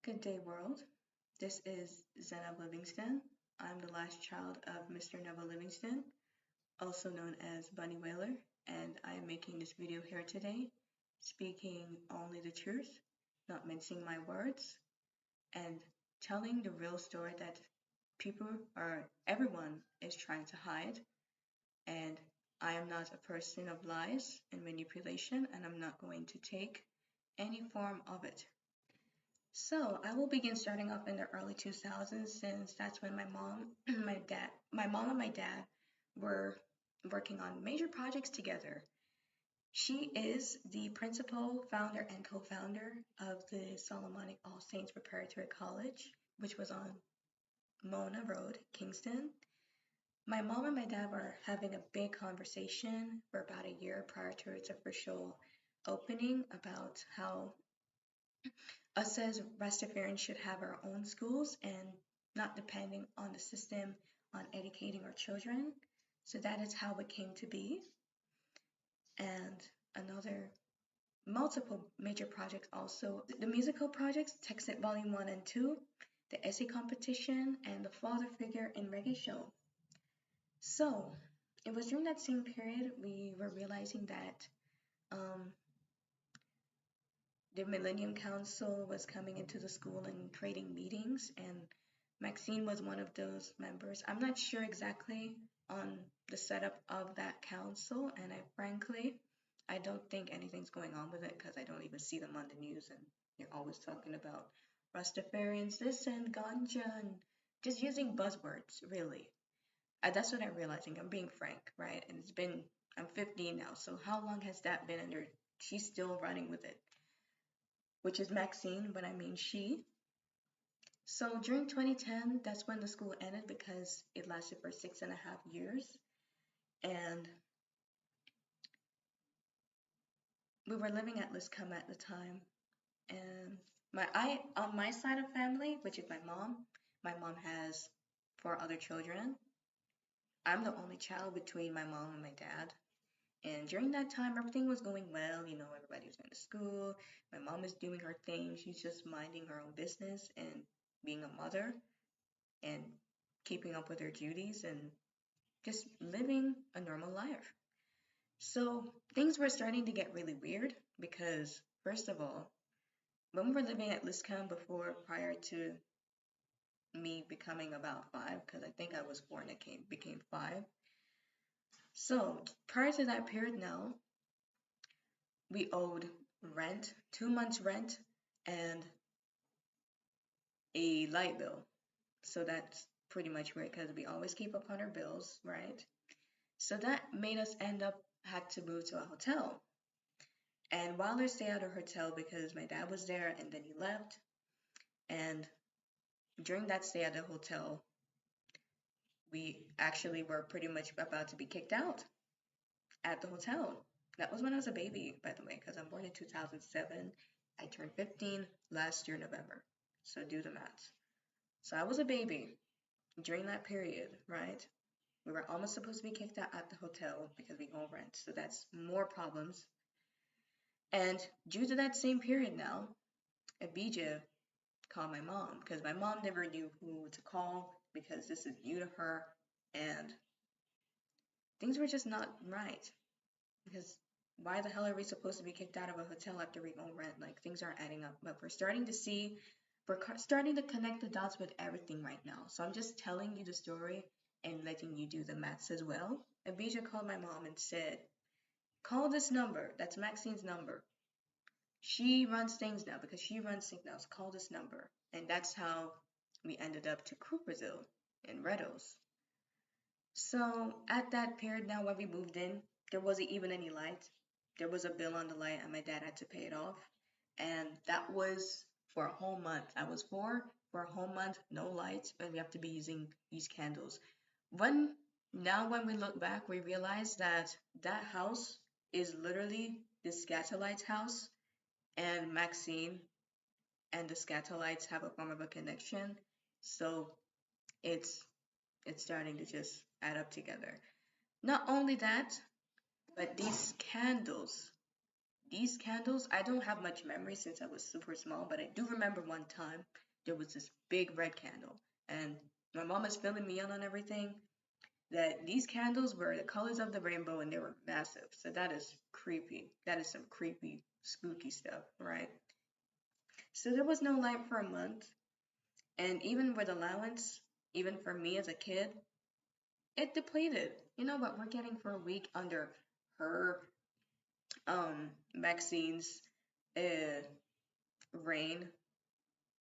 Good day, world. This is Zena Livingston. I'm the last child of Mr. Neville Livingston, also known as Bunny Wailer, and I am making this video here today, speaking only the truth, not mincing my words, and telling the real story that everyone is trying to hide. And I am not a person of lies and manipulation, and I'm not going to take any form of it. So I will begin starting off in the early 2000s since that's when my mom, my mom and my dad were working on major projects together. She is the principal, founder, and co-founder of the Solomonic All Saints Preparatory College, which was on Mona Road, Kingston. My mom and my dad were having a big conversation for about a year prior to its official opening about how us as Rastafarians should have our own schools and not depending on the system on educating our children. So that is how it came to be. And another multiple major projects also the musical projects, Text It Volume 1 and 2, the essay competition, and the father figure in reggae show. So it was during that same period we were realizing that um, the Millennium Council was coming into the school and creating meetings, and Maxine was one of those members. I'm not sure exactly on the setup of that council, and I don't think anything's going on with it because I don't even see them on the news, and they're always talking about Rastafarians, this and ganja, and just using buzzwords, really. That's what I'm realizing. I'm being frank, right? And I'm 15 now, so how long has that been under? She's still running with it, which is Maxine, but I mean she. So during 2010, that's when the school ended because it lasted for 6.5 years. And we were living at Liscum at the time. And on my side of family, which is my mom has four other children. I'm the only child between my mom and my dad. And during that time, everything was going well. Everybody was going to school. My mom is doing her thing. She's just minding her own business and being a mother and keeping up with her duties and just living a normal life. So things were starting to get really weird because, first of all, when we were living at Liscombe prior to me becoming about 5, because I think I was 4 and I became 5. So prior to that period now, we owed rent, 2 months rent, and a light bill. So that's pretty much weird because we always keep up on our bills, right? So that made us end up had to move to a hotel. And while I stayed at a hotel because my dad was there and then he left. And during that stay at the hotel, we actually were pretty much about to be kicked out at the hotel. That was when I was a baby, by the way, because I'm born in 2007. I turned 15 last year, November. So do the math. So I was a baby during that period, right? We were almost supposed to be kicked out at the hotel because we owe rent. So that's more problems. And due to that same period now, Abijah called my mom because my mom never knew who to call because this is new to her and things were just not right. Because why the hell are we supposed to be kicked out of a hotel after we own rent? Like things aren't adding up. But we're starting to connect the dots with everything right now. So I'm just telling you the story and letting you do the maths as well. Abijah called my mom and said, call this number. That's Maxine's number. She runs things now because she runs signals. Call this number. And that's how we ended up to Coopersville in Reddos. So at that period now when we moved in, there wasn't even any light. There was a bill on the light and my dad had to pay it off. And that was for a whole month. I was 4 for a whole month, no lights, and we have to be using these candles. When we look back, we realize that that house is literally the Scatolites house, and Maxine and the Scatolites have a form of a connection. So it's starting to just add up together. Not only that, but these candles these candles, I don't have much memory since I was super small, but I do remember one time there was this big red candle, and my mom was filling me in on everything that these candles were the colors of the rainbow and they were massive. So that is creepy. That is some creepy, spooky stuff, right? So there was no light for a month, and even with allowance, even for me as a kid, it depleted. You know what we're getting for a week under her Maxine's uh reign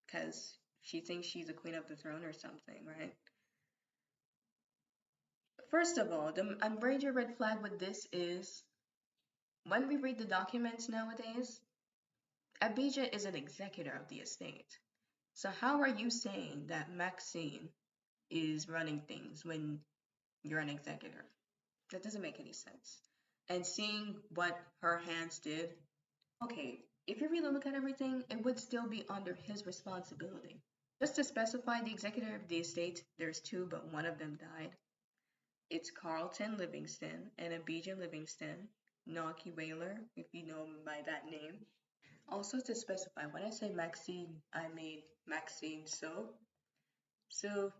because she thinks she's a queen of the throne or something, right? First of all, the major red flag with this is when we read the documents nowadays, Abijah is an executor of the estate. So how are you saying that Maxine is running things when you're an executor? That doesn't make any sense. And seeing what her hands did, okay, if you really look at everything, it would still be under his responsibility. Just to specify the executor of the estate, there's two, but one of them died. It's Carlton Livingston and Abijah Livingston, Naki Wailer, if you know him by that name. Also to specify, when I say Maxine, I mean Maxine So. So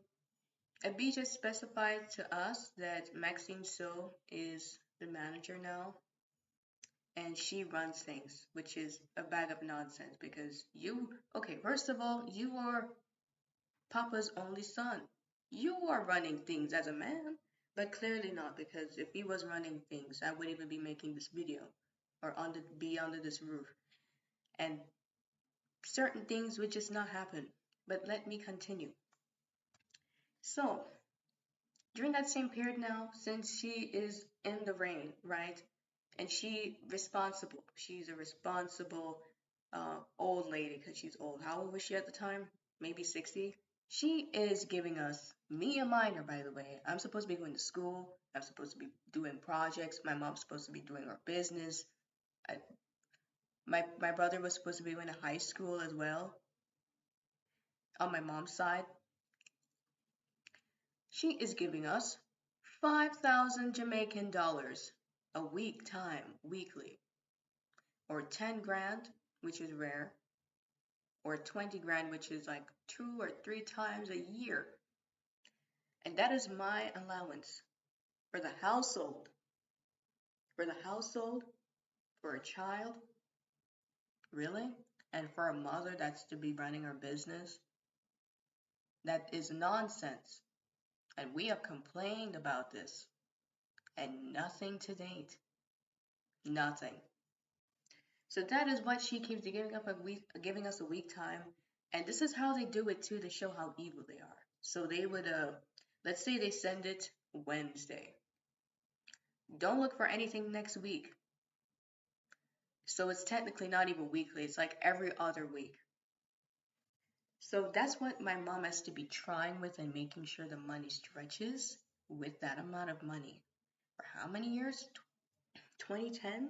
Abijah specified to us that Maxine So is the manager now and she runs things, which is a bag of nonsense because okay, first of all, you are Papa's only son. You are running things as a man, but clearly not because if he was running things, I wouldn't even be making this video or be under this roof. And certain things would just not happen. But let me continue. So, during that same period now, since she is in the reign, right? And she's a responsible old lady because she's old. How old was she at the time? Maybe 60. She is giving us, me a minor, by the way. I'm supposed to be going to school. I'm supposed to be doing projects. My mom's supposed to be doing her business. I, my brother was supposed to be going to high school as well on my mom's side. She is giving us 5,000 Jamaican dollars a week time, weekly, or 10 grand, which is rare, or 20 grand, which is like 2 or 3 times a year. And that is my allowance for the household. For the household, for a child, really? And for a mother that's to be running her business? That is nonsense. And we have complained about this. And nothing to date. Nothing. So that is what she keeps giving us a week time. And this is how they do it too to show how evil they are. So they would, let's say they send it Wednesday. Don't look for anything next week. So it's technically not even weekly. It's like every other week. So that's what my mom has to be trying with and making sure the money stretches with that amount of money. For how many years? 2010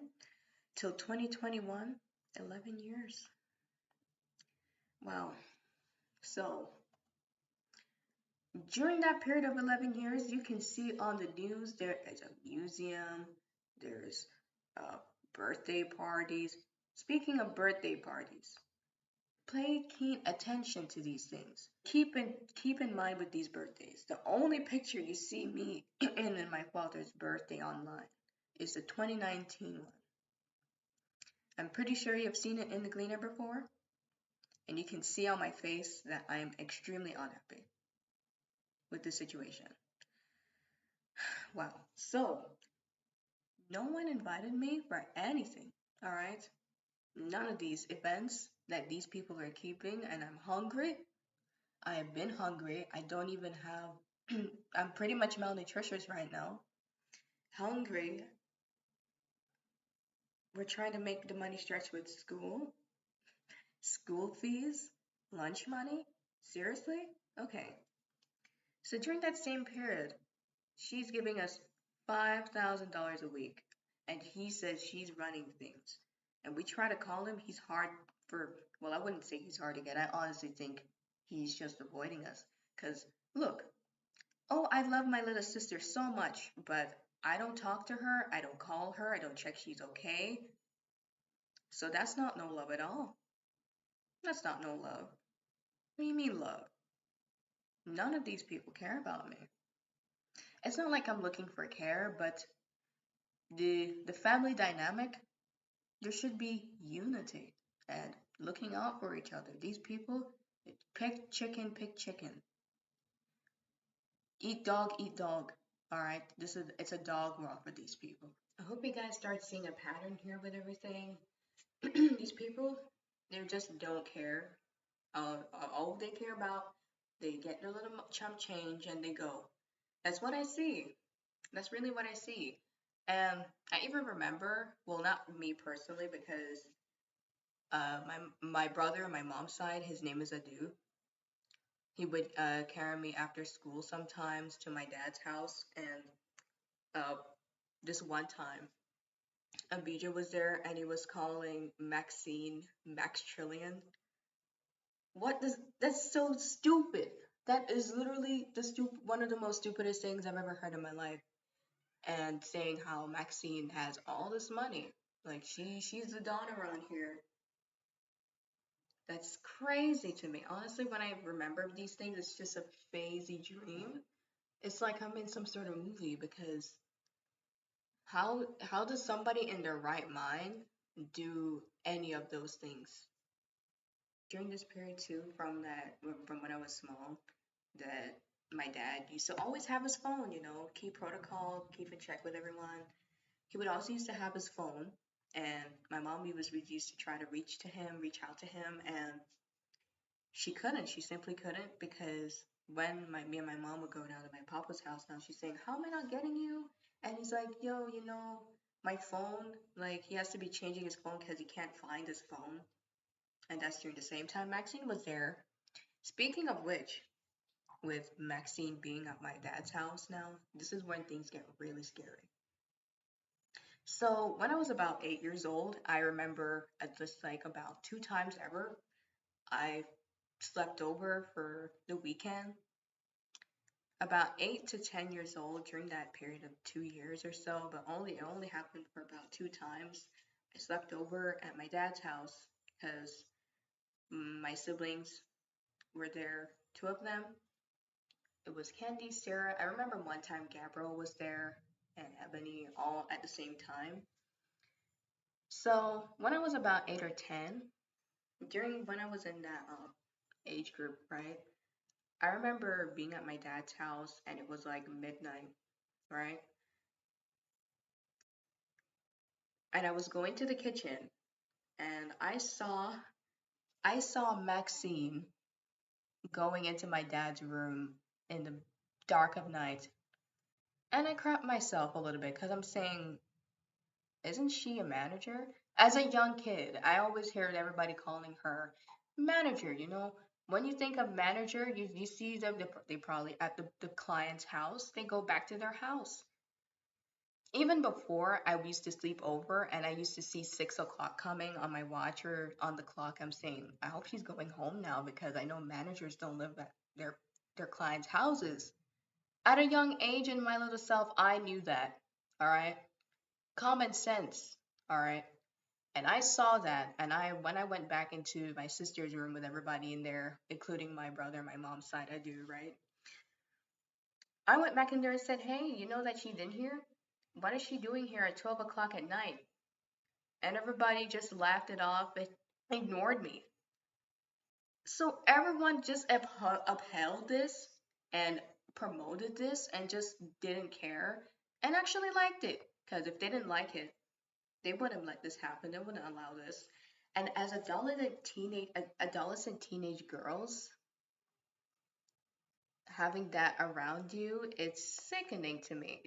till 2021? 11 years. Wow. So during that period of 11 years, you can see on the news there is a museum, there's birthday parties. Speaking of birthday parties, pay keen attention to these things. Keep in mind with these birthdays. The only picture you see me in my father's birthday online is the 2019 one. I'm pretty sure you've seen it in the Gleaner before, and you can see on my face that I am extremely unhappy with the situation. Wow. So, no one invited me for anything, all right? None of these events that these people are keeping, and I'm hungry. I have been hungry. I don't even have, I'm pretty much malnutritious right now. Hungry. We're trying to make the money stretch with school fees, lunch money. Seriously? Okay. So during that same period, she's giving us $5,000 a week, and he says she's running things. And we try to call him, he's hard well, I wouldn't say he's hard to get. I honestly think he's just avoiding us. Because, look, oh, I love my little sister so much, but I don't talk to her, I don't call her, I don't check she's okay. So that's not no love at all. That's not no love. What do you mean love? None of these people care about me. It's not like I'm looking for care, but the family dynamic, there should be unity and looking out for each other. These people, pick chicken. Eat dog, eat dog. All right, it's a dog walk for these people. I hope you guys start seeing a pattern here with everything. These people, they just don't care. All they care about, they get their little chump change and they go. That's what I see. That's really what I see. And I even remember, well, not me personally, because my brother on my mom's side, his name is Adu. He would carry me after school sometimes to my dad's house, and uh, this one time, Abijah was there, and he was calling Maxine Max Trillion. What does That's so stupid. That is literally one of the most stupidest things I've ever heard in my life. And saying how Maxine has all this money, like she's the don around here. That's crazy to me. Honestly, when I remember these things, it's just a phasey dream. It's like I'm in some sort of movie because how does somebody in their right mind do any of those things? During this period too, from when I was small, that my dad used to always have his phone, keep protocol, keep in check with everyone. He would also used to have his phone, and my mom was used to try to reach out to him, and she couldn't. She simply couldn't because when me and my mom would go down to my papa's house now, she's saying, "How am I not getting you?" And he's like, "Yo, my phone, like he has to be changing his phone because he can't find his phone." And that's during the same time Maxine was there. Speaking of which, with Maxine being at my dad's house now, this is when things get really scary. So when I was about 8 years old, I remember at just like about two times ever, I slept over for the weekend. About 8 to 10 years old during that period of 2 years or so, but it only happened for about two times. I slept over at my dad's house because my siblings were there, two of them. It was Candy, Sarah. I remember one time Gabriel was there and Ebony all at the same time. So when I was about 8 or 10, during when I was in that age group, right? I remember being at my dad's house and it was like midnight, right? And I was going to the kitchen and I saw Maxine going into my dad's room in the dark of night. And I crapped myself a little bit because I'm saying, isn't she a manager? As a young kid, I always heard everybody calling her manager, When you think of manager, you see them, they probably at the client's house, they go back to their house. Even before I used to sleep over and I used to see 6 o'clock coming on my watch or on the clock, I'm saying, I hope she's going home now because I know managers don't live at their clients' houses. At a young age in my little self, I knew that. All right. Common sense. All right. And I saw that, and when I went back into my sister's room with everybody in there, including my brother, my mom's side, I do, right? I went back in there and said, "Hey, you know that she's in here? What is she doing here at 12 o'clock at night?" And everybody just laughed it off and ignored me. So everyone just upheld this and promoted this and just didn't care and actually liked it. Because if they didn't like it, they wouldn't let this happen. They wouldn't allow this. And as adolescent teenage girls, having that around you, it's sickening to me.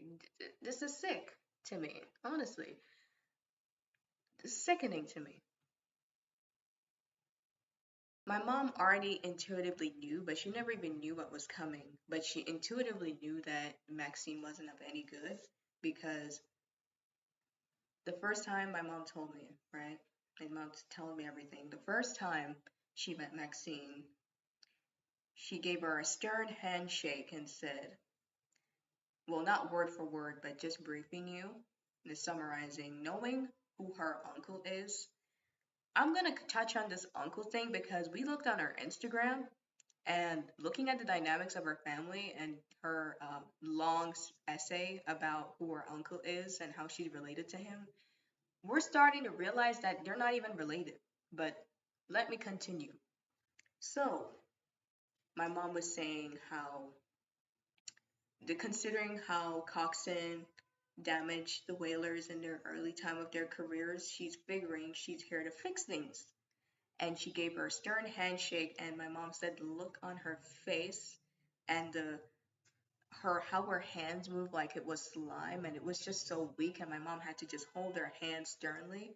This is sick to me, honestly. It's sickening to me. My mom already intuitively knew, but she never even knew what was coming. But she intuitively knew that Maxine wasn't of any good because the first time my mom told me, right? My mom's telling me everything. The first time she met Maxine, she gave her a stern handshake and said, well, not word for word, but just briefing you and summarizing, knowing who her uncle is, I'm gonna touch on this uncle thing because we looked on her Instagram and looking at the dynamics of her family and her long essay about who her uncle is and how she's related to him, we're starting to realize that they're not even related. But let me continue. So, my mom was saying how, considering how Coxon damaged the Whalers in their early time of their careers, she's figuring she's here to fix things. And she gave her a stern handshake, and my mom said the look on her face and the her how her hands moved like it was slime, and it was just so weak, and my mom had to just hold her hand sternly.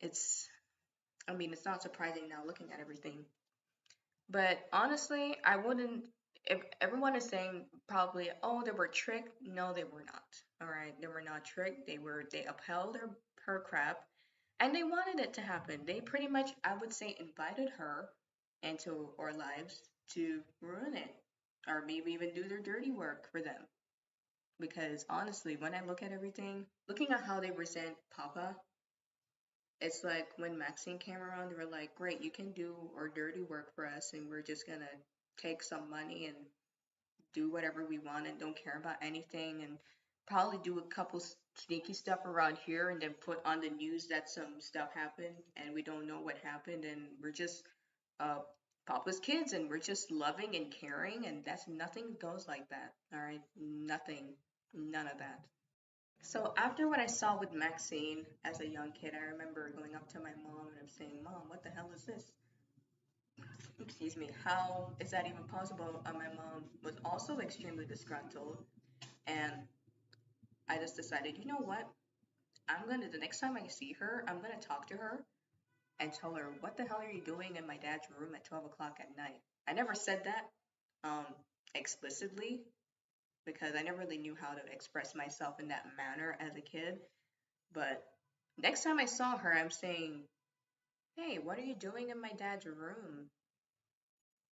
It's, I mean, it's not surprising now looking at everything. But honestly, I wouldn't. If everyone is saying probably, oh, they were tricked. No, they were not. All right, they were not tricked. They upheld her crap, and they wanted it to happen. They pretty much, I would say, invited her into our lives to ruin it, or maybe even do their dirty work for them. Because honestly, when I look at everything, looking at how they resent Papa, it's like when Maxine came around, they were like, great, you can do our dirty work for us, and we're just gonna take some money and do whatever we want and don't care about anything, and probably do a couple sneaky stuff around here and then put on the news that some stuff happened and we don't know what happened, and we're just uh, Papa's kids and we're just loving and caring, and that's nothing goes like that. All right, nothing, none of that. So after what I saw with Maxine as a young kid, I remember going up to my mom and I'm saying, "Mom, what the hell is this? Excuse me, how is that even possible?" My mom was also extremely disgruntled, and I just decided, you know what? The next time I see her, I'm gonna talk to her and tell her, what the hell are you doing in my dad's room at 12 o'clock at night? I never said that um, explicitly because I never really knew how to express myself in that manner as a kid. But next time I saw her, I'm saying, hey, what are you doing in my dad's room?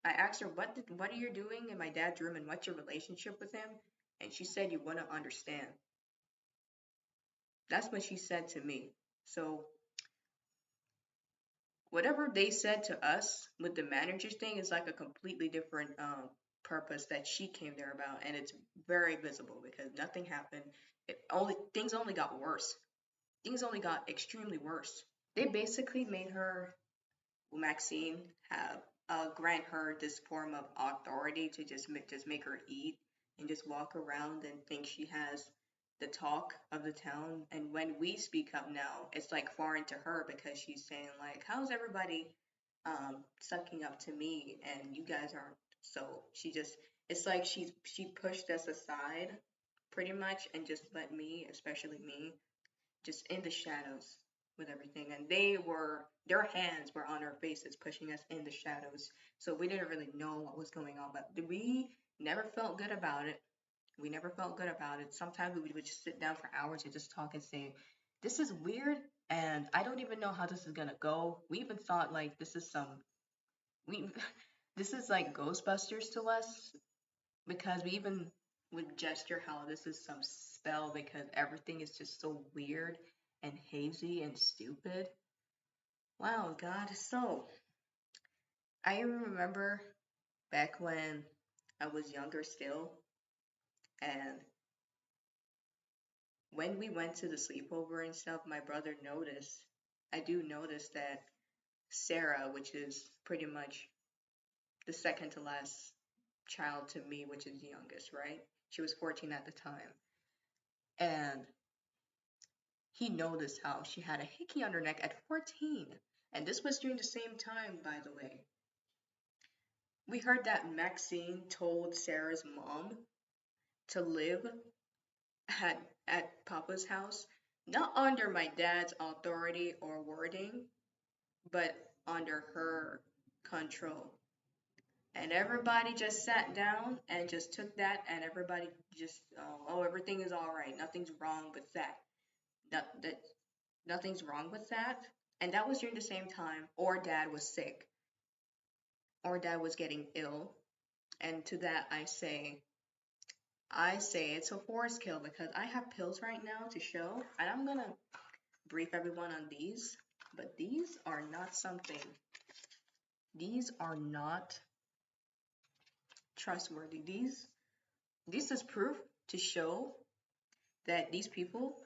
I asked her, what are you doing in my dad's room and what's your relationship with him? And she said, you want to understand. That's what she said to me. So whatever they said to us with the managers thing is like a completely different purpose that she came there about, and it's very visible because nothing happened. Things only got worse. Things only got extremely worse. They basically made her, Maxine, have grant her this form of authority to just make her eat and just walk around and think she has the talk of the town. And when we speak up now, it's like foreign to her because she's saying like, "How's everybody sucking up to me and you guys aren't?" So she just, it's like she pushed us aside pretty much and just let me, especially me, just in the shadows with everything. And their hands were on our faces, pushing us in the shadows. So we didn't really know what was going on, but we never felt good about it. We never felt good about it. Sometimes we would just sit down for hours and just talk and say, this is weird, and I don't even know how this is gonna go. We even thought like we this is like Ghostbusters to us because we even would gesture how this is some spell because everything is just so weird and hazy and stupid. Wow, God. So, I remember back when I was younger still, and when we went to the sleepover and stuff, my brother noticed, I do notice that Sarah, which is pretty much the second to last child to me, which is the youngest, right? She was 14 at the time. And he noticed how she had a hickey on her neck at 14. And this was during the same time, by the way. We heard that Maxine told Sarah's mom to live at Papa's house, not under my dad's authority or wording, but under her control. And everybody just sat down and just took that, and everybody just, oh, everything is all right. Nothing's wrong with that. That nothing's wrong with that. And that was during the same time our dad was sick. Our dad was getting ill. And to that I say it's a force kill because I have pills right now to show, and I'm gonna brief everyone on these. But these are not something, these are not trustworthy. This is proof to show that these people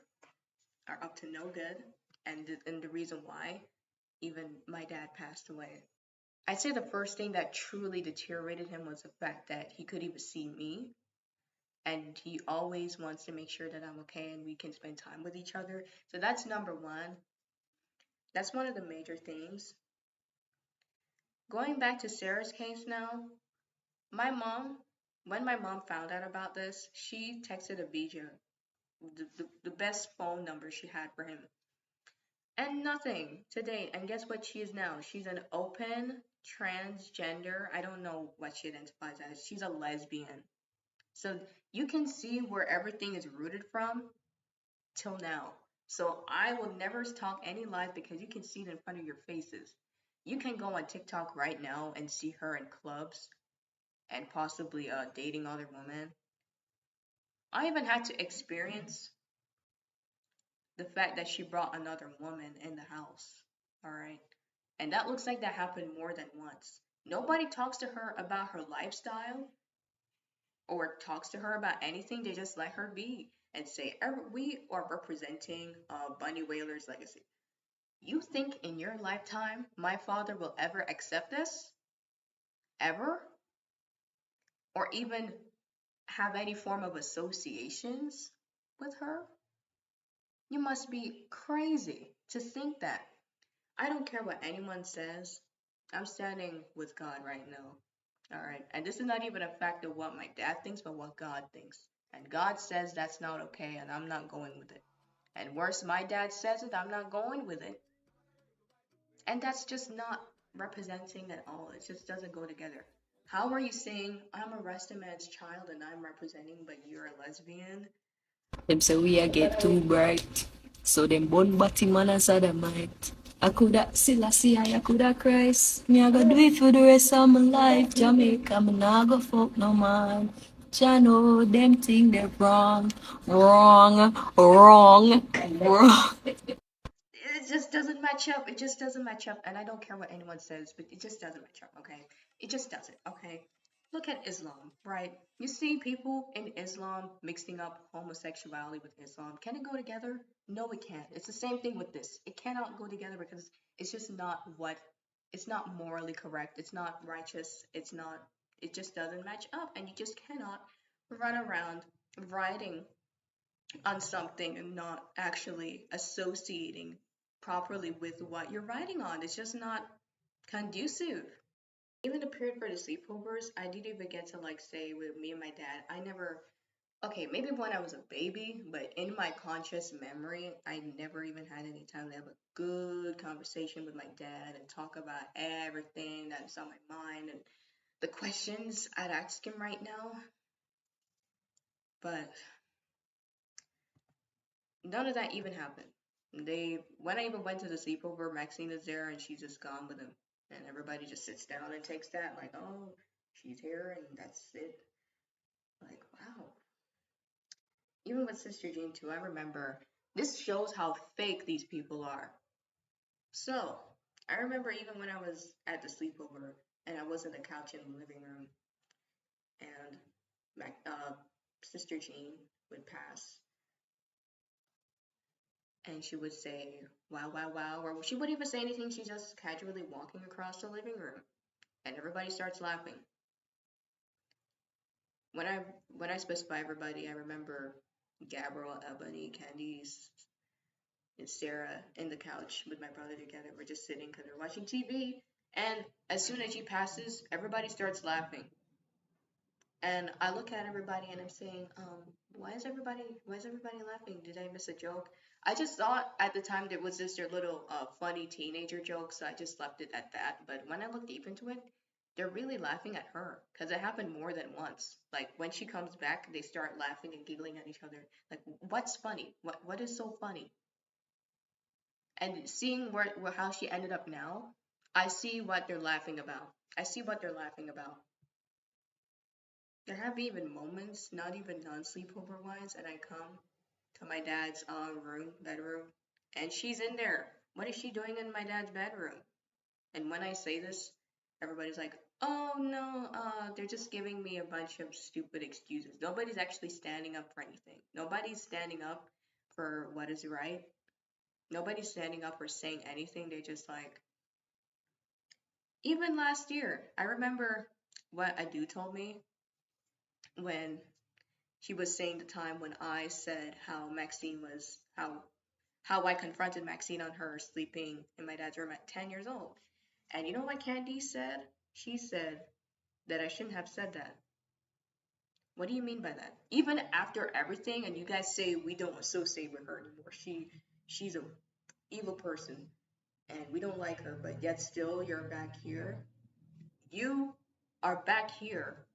are up to no good, and the reason why even my dad passed away. I'd say the first thing that truly deteriorated him was the fact that he could even see me, and he always wants to make sure that I'm okay and we can spend time with each other. So that's number one. That's one of the major things. Going back to Sarah's case now, my mom, when my mom found out about this, she texted Abijah, the best phone number she had for him. And nothing to date. And guess what she is now? She's an open transgender. I don't know what she identifies as. She's a lesbian. So you can see where everything is rooted from till now. So I will never talk any lies because you can see it in front of your faces. You can go on TikTok right now and see her in clubs and possibly dating other women. I even had to experience the fact that she brought another woman in the house. All right. And that looks like that happened more than once. Nobody talks to her about her lifestyle or talks to her about anything. They just let her be and say, we are representing Bunny Wailer's legacy. You think in your lifetime my father will ever accept this? Ever? Or even have any form of associations with her? You must be crazy to think that. I don't care what anyone says. I'm standing with God right now. All right. And this is not even a fact of what my dad thinks, but what God thinks. And God says that's not okay, and I'm not going with it. And worse, my dad says it, I'm not going with it. And that's just not representing at all. It just doesn't go together. How are you saying I'm a rasta man's child and I'm representing, but you're a lesbian? Them say we a get too bright. So them born body man as might. I coulda Selassie, I coulda Christ. Me I go do it for the rest of my life. Jamaica, me nah go fuck no man. Jah know them think they're wrong. Wrong, wrong, wrong. It just doesn't match up. It just doesn't match up. And I don't care what anyone says, but it just doesn't match up, okay? It just doesn't, okay? Look at Islam, right? You see people in Islam mixing up homosexuality with Islam. Can it go together? No, it can't. It's the same thing with this. It cannot go together because it's just not it's not morally correct. It's not righteous. It just doesn't match up. And you just cannot run around writing on something and not actually associating properly with what you're writing on. It's just not conducive. Even the period for the sleepovers, I didn't even get to like say with me and my dad. I never, okay, maybe when I was a baby, but in my conscious memory, I never even had any time to have a good conversation with my dad and talk about everything that's on my mind and the questions I'd ask him right now. But none of that even happened. When I even went to the sleepover, Maxine is there and she's just gone with him. And everybody just sits down and takes that, like, oh, she's here and that's it. Like, wow. Even with Sister Jean, too, I remember this shows how fake these people are. So, I remember even when I was at the sleepover and I was on the couch in the living room and Sister Jean would pass and she would say, wow, wow, wow, or she wouldn't even say anything. She's just casually walking across the living room, and everybody starts laughing. When I specify everybody, I remember Gabriel, Ebony, Candice, and Sarah in the couch with my brother together. We're just sitting because we're watching TV, and as soon as she passes, everybody starts laughing. And I look at everybody and I'm saying, why is everybody laughing? Did I miss a joke? I just thought at the time there was just their little funny teenager joke, so I just left it at that. But when I look deep into it, they're really laughing at her because it happened more than once. Like when she comes back, they start laughing and giggling at each other. Like, what's funny? What is so funny? And seeing where how she ended up now, I see what they're laughing about. I see what they're laughing about. There have even moments, not even non-sleepover wise, and I come to my dad's bedroom, and she's in there. What is she doing in my dad's bedroom? And when I say this, everybody's like, oh no, they're just giving me a bunch of stupid excuses. Nobody's actually standing up for anything. Nobody's standing up for what is right. Nobody's standing up or saying anything. They're just like, even last year, I remember what Adu told me when she was saying the time when I said how Maxine was, how I confronted Maxine on her sleeping in my dad's room at 10 years old. And you know what Candy said? She said that I shouldn't have said that. What do you mean by that? Even after everything, and you guys say we don't associate with her anymore. She's a evil person, and we don't like her. But yet still, you're back here. You are back here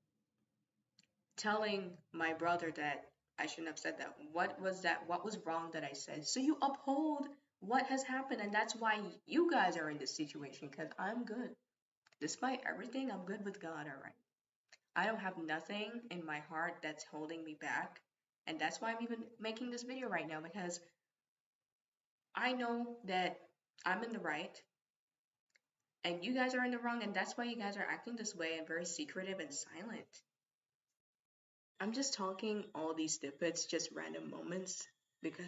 telling my brother that I shouldn't have said that. What was that? What was wrong that I said? So you uphold what has happened, and that's why you guys are in this situation. Because I'm good, despite everything. I'm good with God. All right. I don't have nothing in my heart that's holding me back. And that's why I'm even making this video right now because I know that I'm in the right and you guys are in the wrong. And that's why you guys are acting this way and very secretive and silent. I'm just talking all these snippets, just random moments, because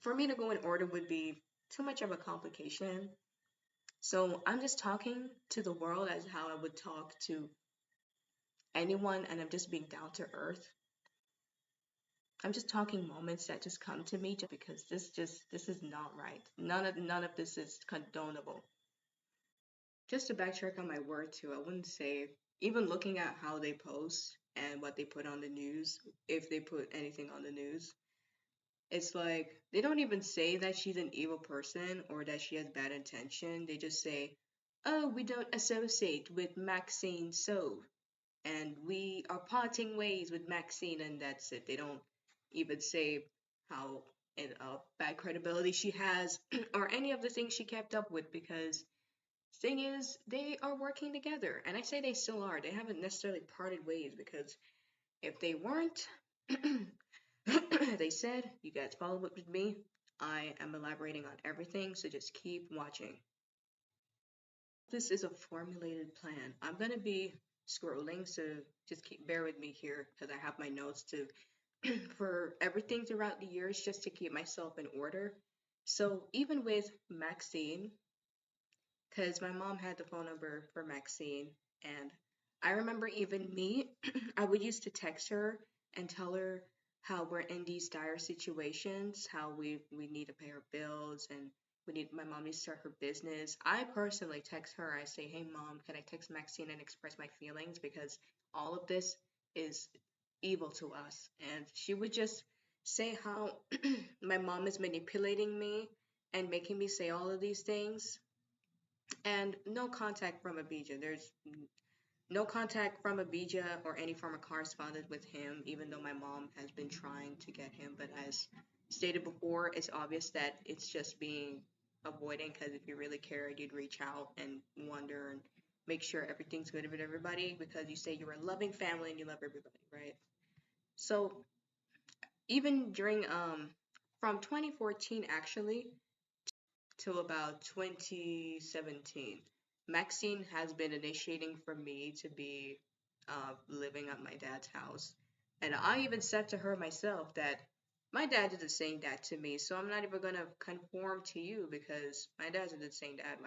for me to go in order would be too much of a complication. So I'm just talking to the world as how I would talk to anyone, and I'm just being down to earth. I'm just talking moments that just come to me just because this is not right. None of this is condonable. Just to backtrack on my word too, I wouldn't say even looking at how they post and what they put on the news, if they put anything on the news, it's like they don't even say that she's an evil person or that she has bad intention. They just say, "Oh, we don't associate with Maxine Stowe, and we are parting ways with Maxine," and that's it. They don't even say how bad credibility she has or any of the things she kept up with because thing is they are working together, and I say they still are. They haven't necessarily parted ways because if they weren't, they said, "You guys follow up with me. I am elaborating on everything, so just keep watching." This is a formulated plan. I'm gonna be scrolling, so just keep bear with me here because I have my notes to for everything throughout the years just to keep myself in order. So even with Maxine, because my mom had the phone number for Maxine, and I remember even me, I would used to text her and tell her how we're in these dire situations, how we need to pay our bills and we need my mom needs to start her business. I personally text her. I say, "Hey mom, can I text Maxine and express my feelings because all of this is evil to us." And she would just say how my mom is manipulating me and making me say all of these things and no contact from Abijah. There's no contact from Abijah or any form of correspondence with him, even though my mom has been trying to get him. But as stated before, it's obvious that it's just being avoiding because if you really cared, you'd reach out and wonder and make sure everything's good with everybody because you say you're a loving family and you love everybody, right? So even during from 2014 actually till about 2017. Maxine has been initiating for me to be living at my dad's house. And I even said to her myself that my dad isn't saying that to me, so I'm not even gonna conform to you because my dad isn't saying that.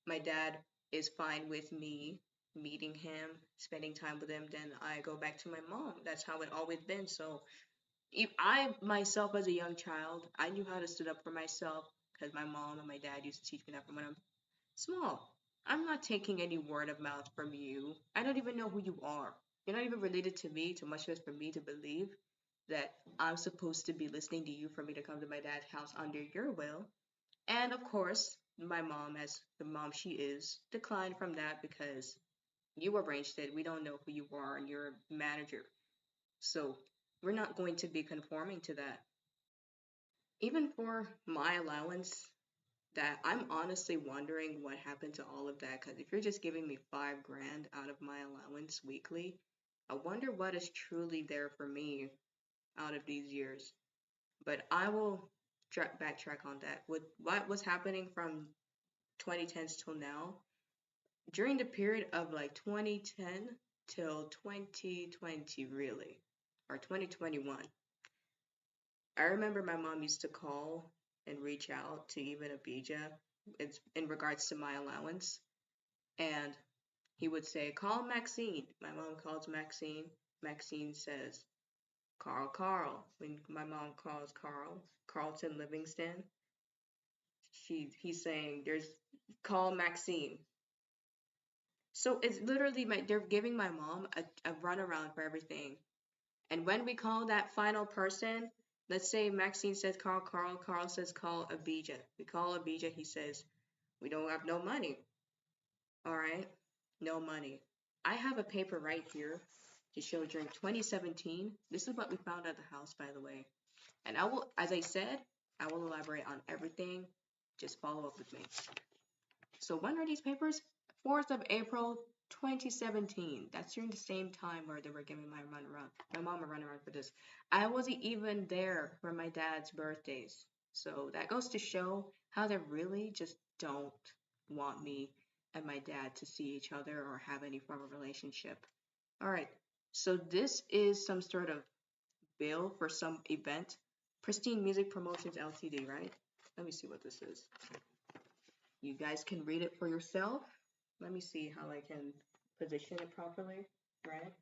My dad is fine with me meeting him, spending time with him. Then I go back to my mom. That's how it always been. So if I myself as a young child, I knew how to stood up for myself because my mom and my dad used to teach me that from when I'm small. I'm not taking any word of mouth from you. I don't even know who you are. You're not even related to me, too much as for me to believe that I'm supposed to be listening to you for me to come to my dad's house under your will. And of course, my mom, as the mom she is, declined from that because you arranged it. We don't know who you are and you're a manager. So we're not going to be conforming to that. Even for my allowance, that I'm honestly wondering what happened to all of that. Because if you're just giving me 5 grand out of my allowance weekly, I wonder what is truly there for me out of these years. But I will backtrack on that. With what was happening from 2010s till now, during the period of like 2010 till 2020, really, or 2021, I remember my mom used to call and reach out to even Abijah. It's in regards to my allowance. And he would say, call Maxine. My mom calls Maxine. Maxine says, Carl. When my mom calls Carlton Livingston, he's saying, there's call Maxine. So it's literally they're giving my mom a runaround for everything. And when we call that final person, let's say Maxine says Carl says call Abijah. We call Abijah, he says, we don't have no money. All right, no money. I have a paper right here to show during 2017. This is what we found at the house, by the way. And I will, as I said, I will elaborate on everything. Just follow up with me. So when are these papers? 4th of April, 2017. That's during the same time where they were giving my mom a runaround for this. I wasn't even there for my dad's birthdays. So that goes to show how they really just don't want me and my dad to see each other or have any form of relationship. All right. So this is some sort of bill for some event. Pristine Music Promotions Ltd, right? Let me see what this is. You guys can read it for yourself. Let me see how I can position it properly, right?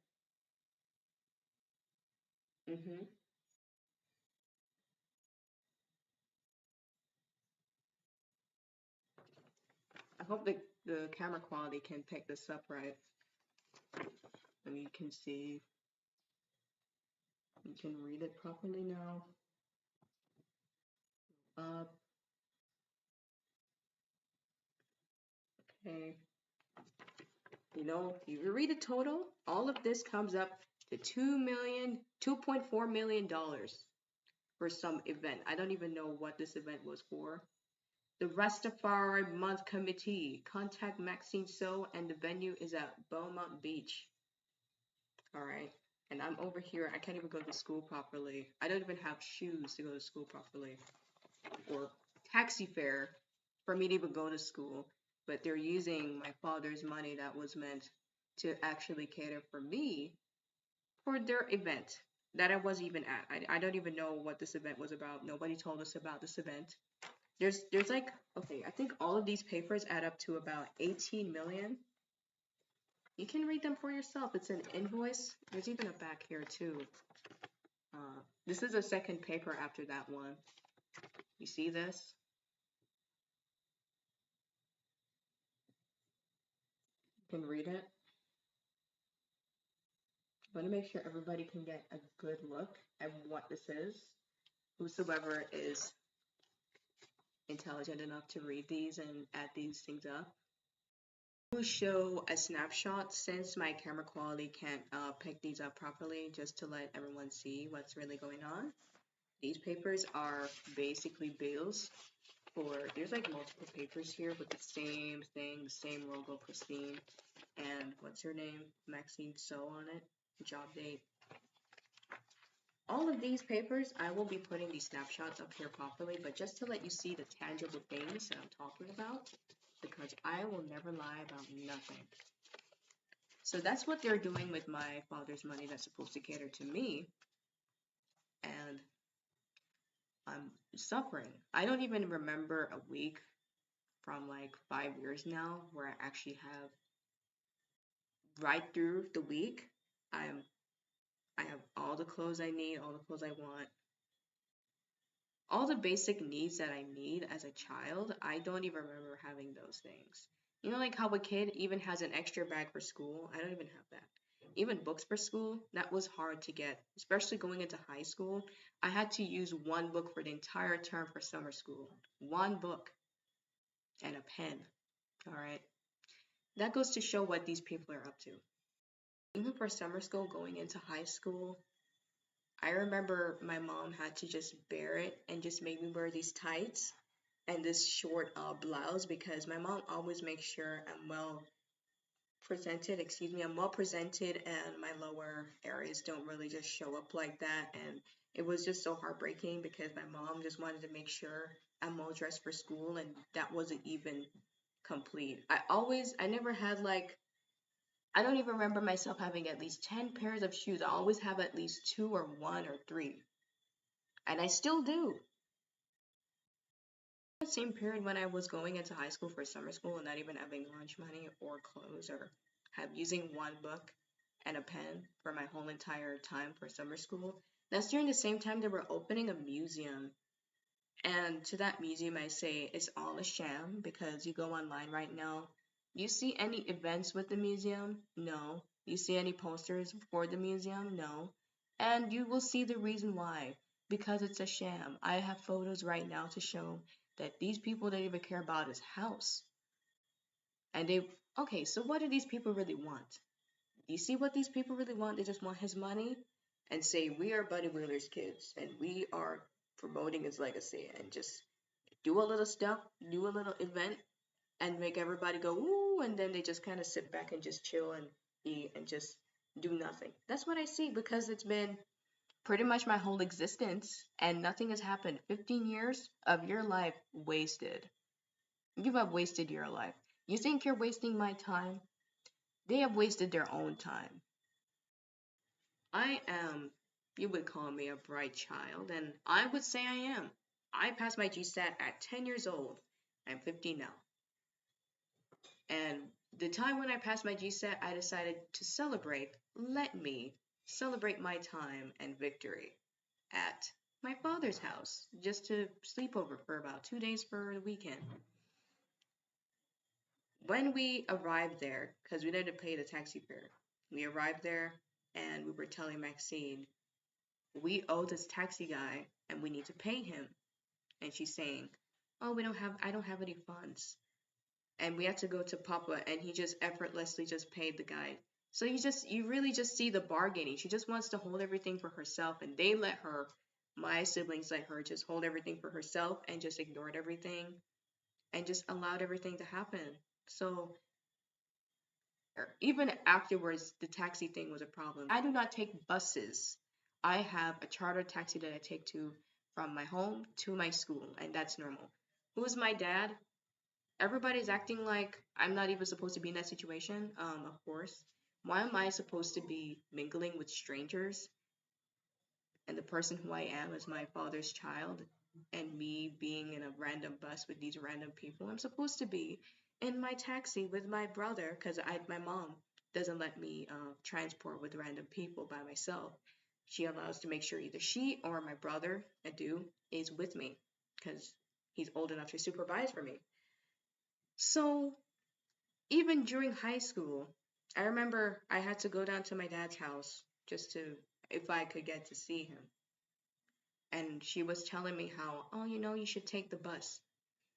Mm-hmm. I hope the camera quality can pick this up right. And you can see, you can read it properly now. Okay. You know, if you read the total, all of this comes up to $2.4 million for some event. I don't even know what this event was for. The Rastafari Month Committee. Contact Maxine Stowe, and the venue is at Beaumont Beach. All right. And I'm over here. I can't even go to school properly. I don't even have shoes to go to school properly, or taxi fare for me to even go to school. But they're using my father's money that was meant to actually cater for me for their event that I wasn't even at. I don't even know what this event was about. Nobody told us about this event. There's like, okay, I think all of these papers add up to about 18 million. You can read them for yourself. It's an invoice. There's even a back here too. This is a second paper after that one. You see this? You can read it. I want to make sure everybody can get a good look at what this is. Whosoever is intelligent enough to read these and add these things up. I will show a snapshot since my camera quality can't pick these up properly, just to let everyone see what's really going on. These papers are basically bills for, there's like multiple papers here with the same thing, the same logo, Pristine, and what's her name, Maxine Stowe on it, job date. All of these papers, I will be putting these snapshots up here properly, but just to let you see the tangible things that I'm talking about, because I will never lie about nothing. So that's what they're doing with my father's money that's supposed to cater to me, and I'm suffering. I don't even remember a week from like 5 years now where I actually have right through the week. I have all the clothes I need, all the clothes I want, all the basic needs that I need as a child. I don't even remember having those things. You know, like how a kid even has an extra bag for school? I don't even have that. Even books for school, that was hard to get, especially going into high school. I had to use one book for the entire term for summer school. One book and a pen. All right. That goes to show what these people are up to. Even for summer school, going into high school, I remember my mom had to just bear it and just make me wear these tights and this short blouse, because my mom always makes sure I'm well presented, excuse me, I'm well presented, and my lower areas don't really just show up like that. And it was just so heartbreaking because my mom just wanted to make sure I'm well dressed for school, and that wasn't even complete. I never had like, I don't even remember myself having at least 10 pairs of shoes. I always have at least two or one or three, and I still do. The same period when I was going into high school for summer school and not even having lunch money or clothes or have using one book and a pen for my whole entire time for summer school. That's during the same time they were opening a museum. And to that museum, I say it's all a sham because you go online right now. You see any events with the museum? No. You see any posters for the museum? No. And you will see the reason why. Because it's a sham. I have photos right now to show that these people don't even care about his house. And okay, so what do these people really want? Do you see what these people really want? They just want his money and say, we are Buddy Wheeler's kids and we are promoting his legacy and just do a little stuff, do a little event, and make everybody go ooh, and then they just kind of sit back and just chill and eat and just do nothing. That's what I see because it's been pretty much my whole existence and nothing has happened. 15 years of your life wasted. You have wasted your life. You think you're wasting my time? They have wasted their own time. I am, you would call me a bright child, and I would say I am. I passed my GSAT at 10 years old. I'm 15 now. And the time when I passed my GSAT, I decided to celebrate. Let me celebrate my time and victory at my father's house, just to sleep over for about 2 days for the weekend. When we arrived there, because we didn't pay the taxi fare, we arrived there and we were telling Maxine, we owe this taxi guy and we need to pay him. And she's saying, oh, I don't have any funds. And we had to go to Papa and he just effortlessly just paid the guy. So you really just see the bargaining. She just wants to hold everything for herself and they let her, my siblings let her just hold everything for herself and just ignored everything and just allowed everything to happen. So even afterwards, the taxi thing was a problem. I do not take buses. I have a charter taxi that I take to from my home to my school, and that's normal. Who's my dad? Everybody's acting like I'm not even supposed to be in that situation. Of course. Why am I supposed to be mingling with strangers and the person who I am is my father's child and me being in a random bus with these random people? I'm supposed to be in my taxi with my brother because my mom doesn't let me transport with random people by myself. She allows to make sure either she or my brother, I do, is with me because he's old enough to supervise for me. So even during high school, I remember I had to go down to my dad's house just to, if I could get to see him. And she was telling me how, oh, you should take the bus.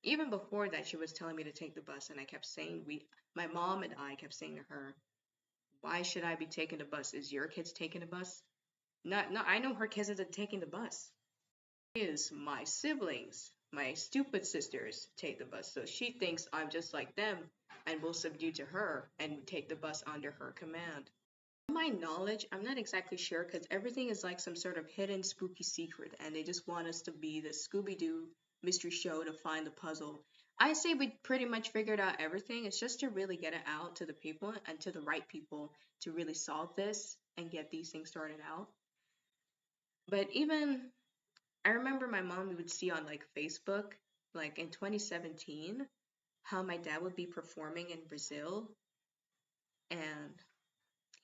Even before that, she was telling me to take the bus, and I kept saying, my mom and I kept saying to her, why should I be taking the bus? Is your kids taking the bus? Not, no, I know her kids isn't taking the bus. Is my siblings, my stupid sisters, take the bus. So she thinks I'm just like them and will subdue to her and take the bus under her command. My knowledge, I'm not exactly sure because everything is like some sort of hidden spooky secret and they just want us to be the Scooby-Doo mystery show to find the puzzle. I say we pretty much figured out everything. It's just to really get it out to the people and to the right people to really solve this and get these things sorted out. But even I remember my mom would see on like Facebook, like in 2017, how my dad would be performing in Brazil and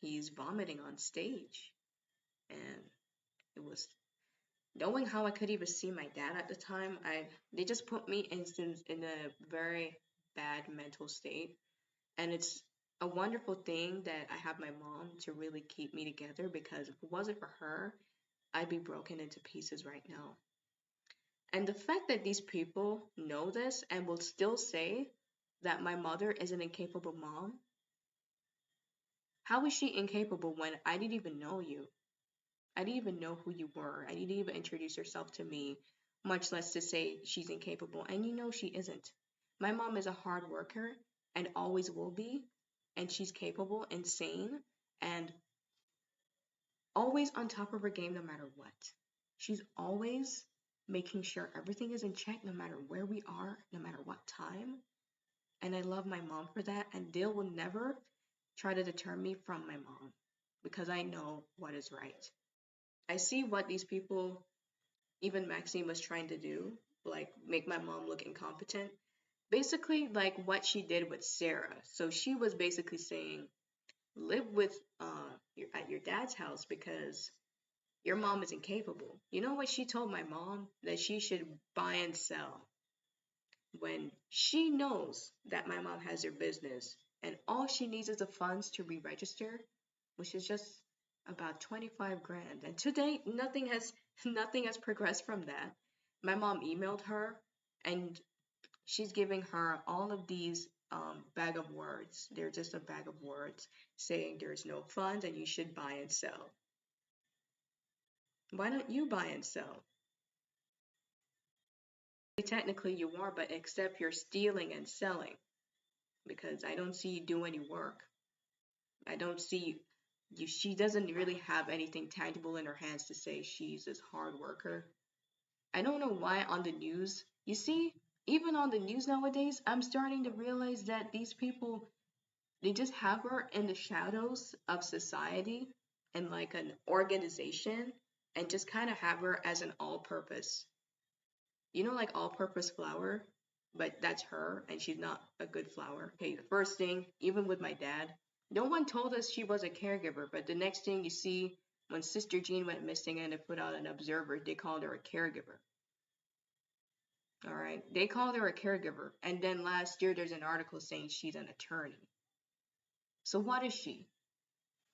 he's vomiting on stage. And it was knowing how I could even see my dad at the time, they just put me in a very bad mental state. And it's a wonderful thing that I have my mom to really keep me together because if it wasn't for her, I'd be broken into pieces right now. And the fact that these people know this and will still say that my mother is an incapable mom, how is she incapable when I didn't even know you? I didn't even know who you were. I didn't even introduce herself to me, much less to say she's incapable. And she isn't. My mom is a hard worker and always will be. and she's capable, insane, and always on top of her game no matter what. She's always making sure everything is in check no matter where we are, no matter what time. And I love my mom for that. And Dale will never try to deter me from my mom because I know what is right. I see what these people, even Maxine, was trying to do, like make my mom look incompetent. Basically, like what she did with Sarah. So she was basically saying, live with at your dad's house because your mom is incapable. You know what she told my mom? That she should buy and sell when she knows that my mom has her business and all she needs is the funds to re-register, which is just about 25 grand. And to date, nothing has progressed from that. My mom emailed her and she's giving her all of these bag of words. They're just a bag of words saying there's no funds and you should buy and sell. Why don't you buy and sell? Technically you are, but except you're stealing and selling because I don't see you do any work. I don't see you. She doesn't really have anything tangible in her hands to say she's this hard worker. I don't know why on the news, you see, even on the news nowadays, I'm starting to realize that these people, they just have her in the shadows of society and like an organization and just kind of have her as an all purpose. You know, like all purpose flour, but that's her and she's not a good flour. Okay, the first thing, even with my dad, no one told us she was a caregiver, but the next thing you see, when Sister Jean went missing and they put out an observer, they called her a caregiver. All right, they called her a caregiver. And then last year, there's an article saying she's an attorney. So what is she?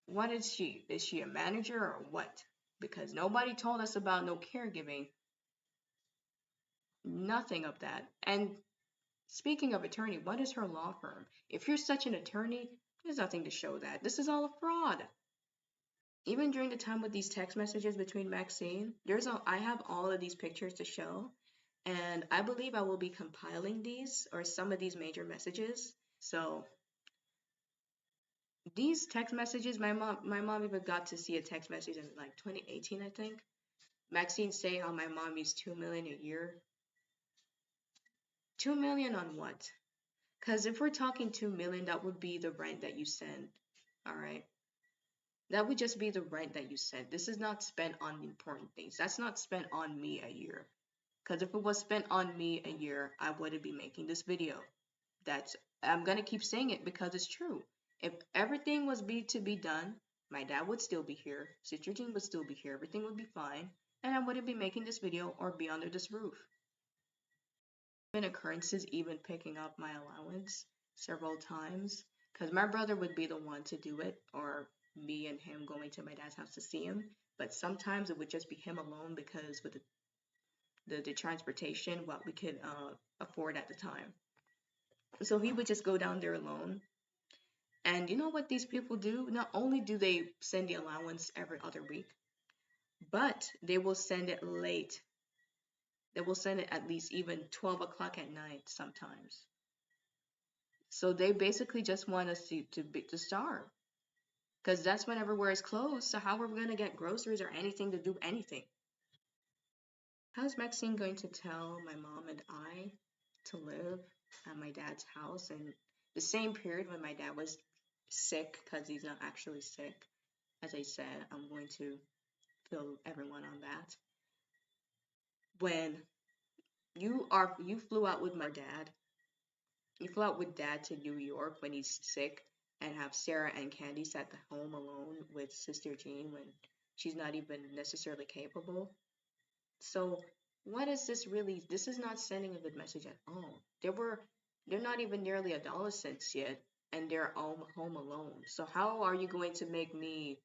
What is she? Is she a manager or what? Because nobody told us about no caregiving, nothing of that. And speaking of attorney, what is her law firm? If you're such an attorney, there's nothing to show that. This is all a fraud. Even during the time with these text messages between Maxine, I have all of these pictures to show, and I believe I will be compiling these or some of these major messages. So these text messages, my mom even got to see a text message in like 2018, I think. Maxine say how my mom needs 2 million a year. 2 million on what? Because if we're talking 2 million, that would be the rent that you send. All right. That would just be the rent that you send. This is not spent on important things. That's not spent on me a year. Because if it was spent on me a year, I wouldn't be making this video. That's I'm gonna keep saying it because it's true. If everything was to be done, my dad would still be here, Sister Jean would still be here, everything would be fine, and I wouldn't be making this video or be under this roof. Been occurrences even picking up my allowance several times because my brother would be the one to do it or me and him going to my dad's house to see him, but sometimes it would just be him alone because with the transportation what we could afford at the time, so he would just go down there alone. And you know what these people do? Not only do they send the allowance every other week, but they will send it late. They will send it at least even 12 o'clock at night sometimes. So they basically just want us to starve because that's when everywhere is closed. So how are we going to get groceries or anything to do anything? How's Maxine going to tell my mom and I to live at my dad's house in the same period when my dad was sick because he's not actually sick? As I said, I'm going to fill everyone on that. When you flew out with my dad, you flew out with dad to New York when he's sick and have Sarah and Candy at the home alone with Sister Jean when she's not even necessarily capable. So what is this really? This is not sending a good message at all. They're not even nearly adolescents yet, and they're all home alone. So how are you going to make me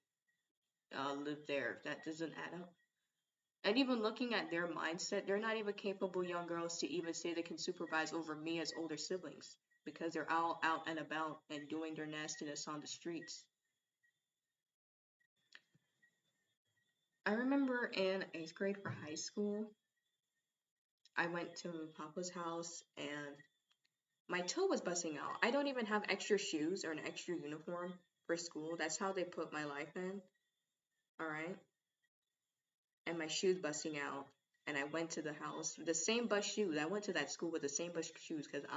live there? That doesn't add up. And even looking at their mindset, they're not even capable young girls to even say they can supervise over me as older siblings because they're all out and about and doing their nastiness on the streets. I remember in 8th grade for high school, I went to Papa's house and my toe was busting out. I don't even have extra shoes or an extra uniform for school. That's how they put my life in. All right. And my shoes busting out. And I went to the house, the same bus shoes. I went to that school with the same bus shoes because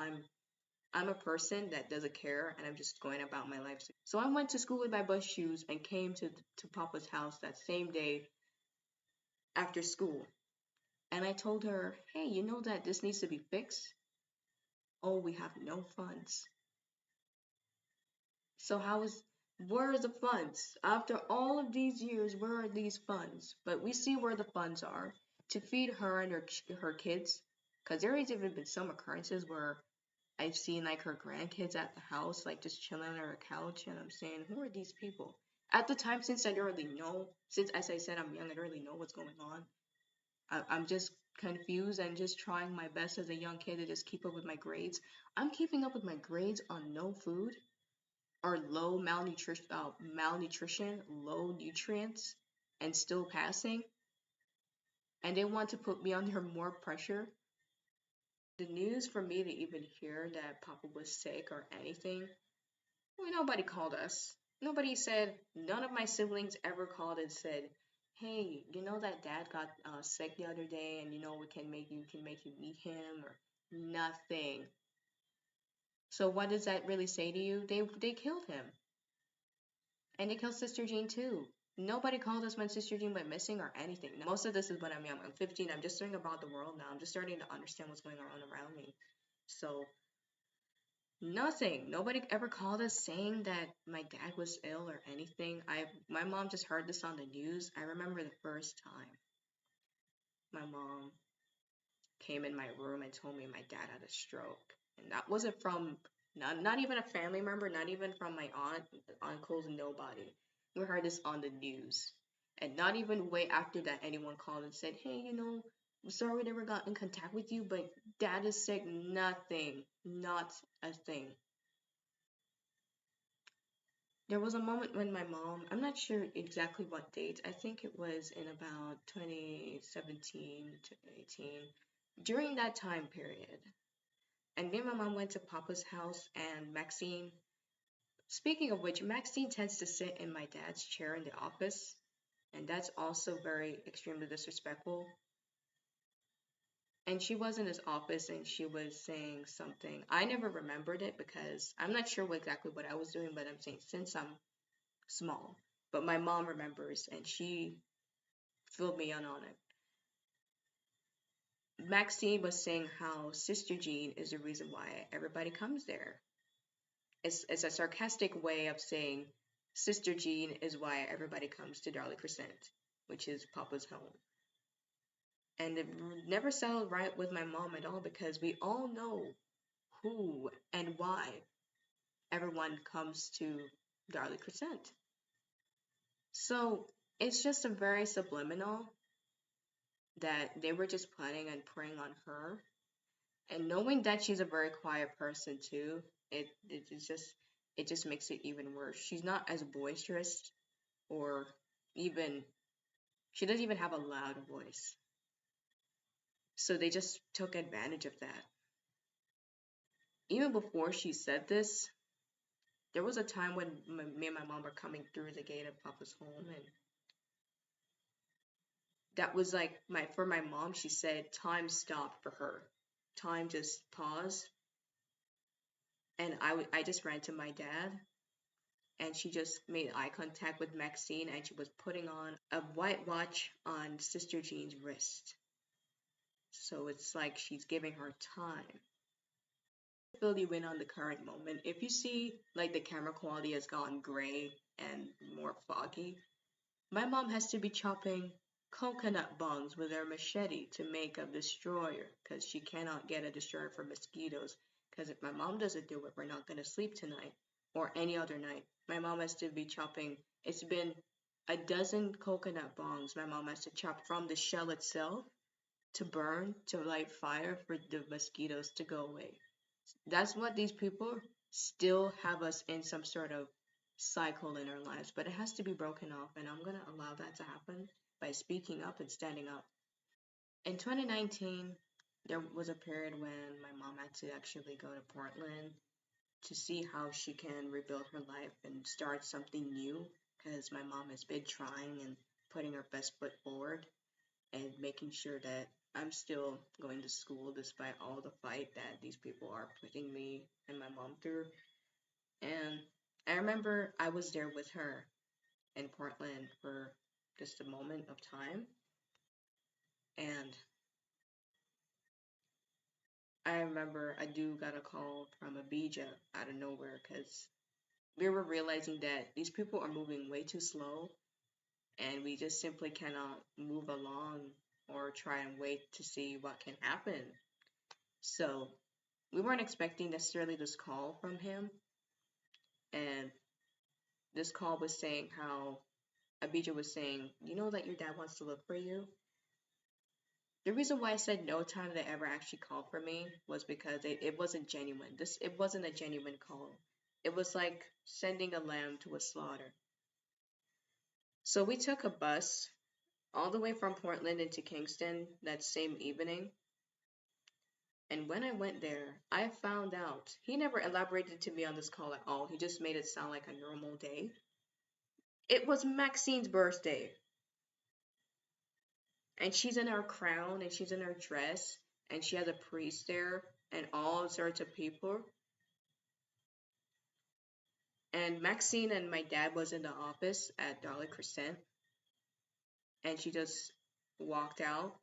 I'm a person that doesn't care and I'm just going about my life. So I went to school with my bus shoes and came to Papa's house that same day after school. And I told her, hey, you know that this needs to be fixed? Oh, we have no funds. So where are the funds? After all of these years, where are these funds? But we see where the funds are to feed her and her kids. Because there has even been some occurrences where I've seen like her grandkids at the house, like just chilling on her couch, and I'm saying, who are these people? At the time, since I don't really know, since as I said, I'm young, I don't really know what's going on. I'm just confused and just trying my best as a young kid to just keep up with my grades. I'm keeping up with my grades on no food or low malnutrition, low nutrients, and still passing. And they want to put me under more pressure. The news for me to even hear that Papa was sick or anything, well, nobody called us. Nobody said, none of my siblings ever called and said, hey, you know that dad got sick the other day and you know we can make you meet him or nothing. So what does that really say to you? They killed him. And they killed Sister Jean too. Nobody called us when Sister Jean went missing or anything. Most of this is when I'm young. I'm 15. I'm just learning about the world now. I'm just starting to understand what's going on around me. So nothing. Nobody ever called us saying that my dad was ill or anything. My mom just heard this on the news. I remember the first time my mom came in my room and told me my dad had a stroke. And that wasn't from not even a family member, not even from my aunt, uncles, nobody. We heard this on the news. And not even way after that anyone called and said, hey, I'm sorry we never got in contact with you, but dad is sick. Nothing. Not a thing. There was a moment when my mom, I'm not sure exactly what date, I think it was in about 2017 to 18, during that time period. And me and my mom went to Papa's house, and Maxine, speaking of which, Maxine tends to sit in my dad's chair in the office, and that's also very extremely disrespectful. And she was in his office and she was saying something. I never remembered it because I'm not sure exactly what I was doing, but I'm saying since I'm small. But my mom remembers and she filled me in on it. Maxine was saying how Sister Jean is the reason why everybody comes there. It's a sarcastic way of saying Sister Jean is why everybody comes to Darley Crescent, which is Papa's home. And it never settled right with my mom at all because we all know who and why everyone comes to Darley Crescent. So it's just a very subliminal that they were just planning and preying on her. And knowing that she's a very quiet person too, it just makes it even worse. She's not as boisterous or even she doesn't even have a loud voice. So they just took advantage of that. Even before she said this, there was a time when me and my mom were coming through the gate of Papa's home, and that was like for my mom. She said time stopped for her. Time just paused, and I just ran to my dad, and she just made eye contact with Maxine, and she was putting on a white watch on Sister Jean's wrist. So it's like she's giving her time. Fill you in on the current moment. If you see like the camera quality has gone gray and more foggy, my mom has to be chopping coconut bungs with her machete to make a destroyer because she cannot get a destroyer for mosquitoes. Because if my mom doesn't do it, we're not going to sleep tonight or any other night. My mom has to be chopping, it's been a dozen coconut bungs my mom has to chop from the shell itself to burn, to light fire for the mosquitoes to go away. That's what these people still have us in some sort of cycle in our lives, but it has to be broken off, and I'm going to allow that to happen by speaking up and standing up. In 2019, there was a period when my mom had to actually go to Portland to see how she can rebuild her life and start something new because my mom has been trying and putting her best foot forward and making sure that I'm still going to school despite all the fight that these people are putting me and my mom through. And I remember I was there with her in Portland for just a moment of time. And I remember I do got a call from Abijah out of nowhere because we were realizing that these people are moving way too slow and we just simply cannot move along or try and wait to see what can happen. So we weren't expecting necessarily this call from him, and this call was saying how Abijah was saying, you know that your dad wants to look for you. The reason why I said no time they ever actually called for me was because it wasn't genuine. It wasn't a genuine call. It was like sending a lamb to a slaughter. So we took a bus all the way from Portland into Kingston that same evening. And when I went there, I found out he never elaborated to me on this call at all. He just made it sound like a normal day. It was Maxine's birthday, and she's in her crown and she's in her dress, and she has a priest there and all sorts of people. And Maxine and my dad was in the office at Dollar Crescent, and she just walked out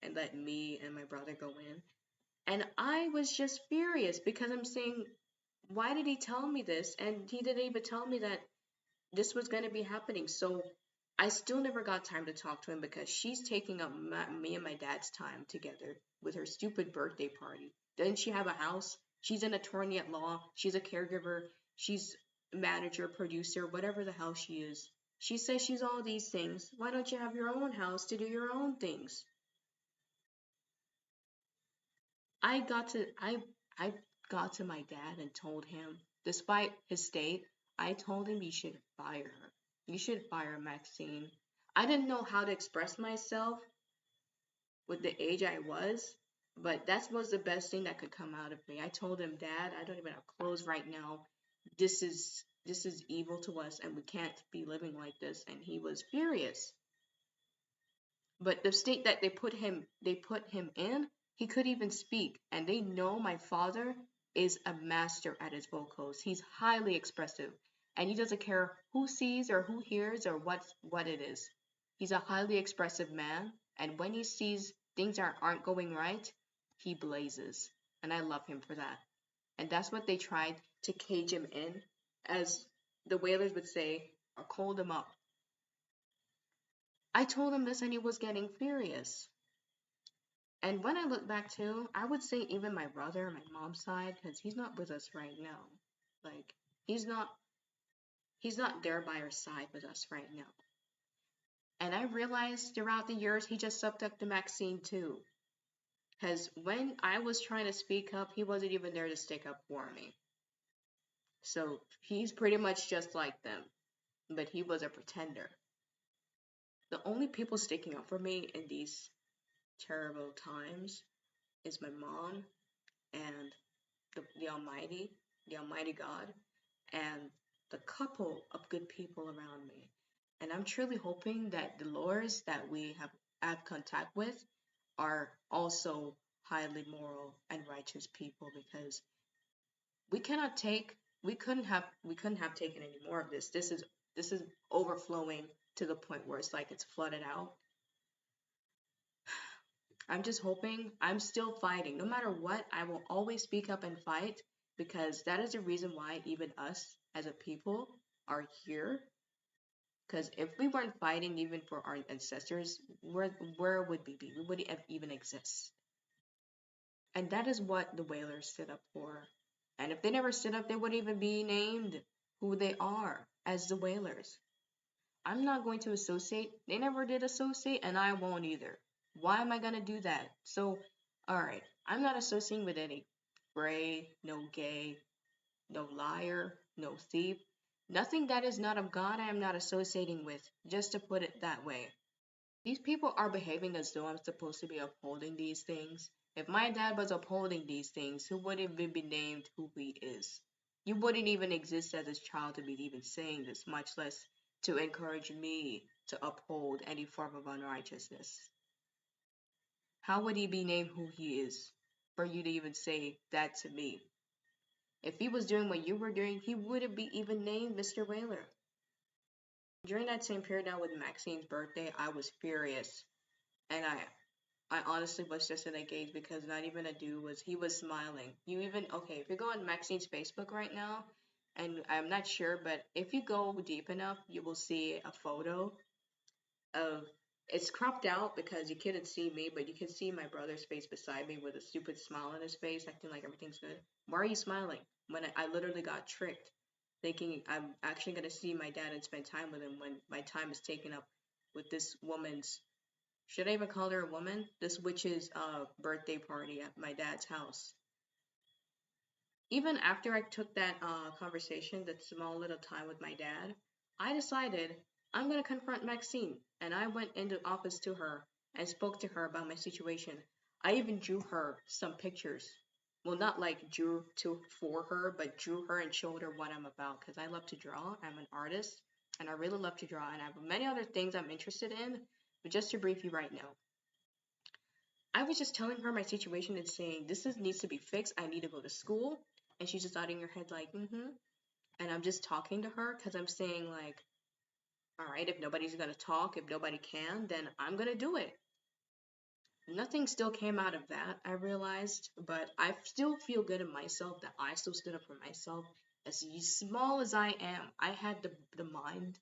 and let me and my brother go in. And I was just furious because I'm saying, why did he tell me this? And he didn't even tell me that this was going to be happening. So I still never got time to talk to him because she's taking up me and my dad's time together with her stupid birthday party. Doesn't she have a house? She's an attorney at law. She's a caregiver. She's manager, producer, whatever the hell she is. She says she's all these things. Why don't you have your own house to do your own things? I got to I got to my dad and told him, despite his state, I told him you should fire her. You should fire Maxine. I didn't know how to express myself with the age I was, but that was the best thing that could come out of me. I told him, Dad, I don't even have clothes right now. This is evil to us and we can't be living like this. And he was furious. But the state that they put him in, he could even speak. And they know my father is a master at his vocals. He's highly expressive. And he doesn't care who sees or who hears or what it is. He's a highly expressive man. And when he sees things aren't going right, he blazes. And I love him for that. And that's what they tried to cage him in, as the Whalers would say, or cold him up. I told him this and he was getting furious. And when I look back too, I would say even my brother, my mom's side, because he's not with us right now. Like he's not he's not there by our side with us right now. And I realized throughout the years he just sucked up to Maxine too. Because when I was trying to speak up, he wasn't even there to stick up for me. So he's pretty much just like them. But he was a pretender. The only people sticking up for me in these terrible times is my mom and the Almighty God, and the couple of good people around me. And I'm truly hoping that the lures that we have contact with are also highly moral and righteous people because we cannot take we couldn't have taken any more of this. This is overflowing to the point where it's like it's flooded out. I'm just hoping. I'm still fighting. No matter what, I will always speak up and fight because that is the reason why even us as a people are here. Because if we weren't fighting even for our ancestors, where would we be? We wouldn't even exist. And that is what the whalers stood up for. And if they never stood up, they wouldn't even be named who they are as the whalers. I'm not going to associate. They never did associate, and I won't either. Why am I going to do that? So, alright, I'm not associating with any gray, no gay, no liar, no thief. Nothing that is not of God I am not associating with, just to put it that way. These people are behaving as though I'm supposed to be upholding these things, If my dad was upholding these things, he wouldn't even be named who he is. You wouldn't even exist as his child to be even saying this, much less to encourage me to uphold any form of unrighteousness. How would he be named who he is for you to even say that to me? If he was doing what you were doing, he wouldn't be even named Mr. Wailer. During that same period now with Maxine's birthday, I was furious. And I honestly was just in a gauge because not even a dude was, he was smiling. You even, okay, if you go on Maxine's Facebook right now, and I'm not sure, but if you go deep enough, you will see a photo of, it's cropped out because you couldn't see me, but you can see my brother's face beside me with a stupid smile on his face, acting like everything's good. Why are you smiling? When I literally got tricked, thinking I'm actually gonna see my dad and spend time with him when my time is taken up with this woman's, should I even call her a woman? This witch's birthday party at my dad's house. Even after I took that conversation, that small little time with my dad, I decided I'm gonna confront Maxine, and I went into the office to her and spoke to her about my situation. I even drew her some pictures. Well, not like drew to for her, but drew her and showed her what I'm about because I love to draw. I'm an artist, and I really love to draw, and I have many other things I'm interested in. But just to brief you right now, I was just telling her my situation and saying, needs to be fixed. I need to go to school. And she's just nodding her head like, mm-hmm. And I'm just talking to her because I'm saying like, all right, if nobody's gonna talk, if nobody can, then I'm gonna do it. Nothing still came out of that, I realized, but I still feel good in myself that I still stood up for myself. As small as I am, I had the mind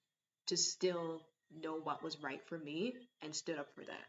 to still know what was right for me and stood up for that.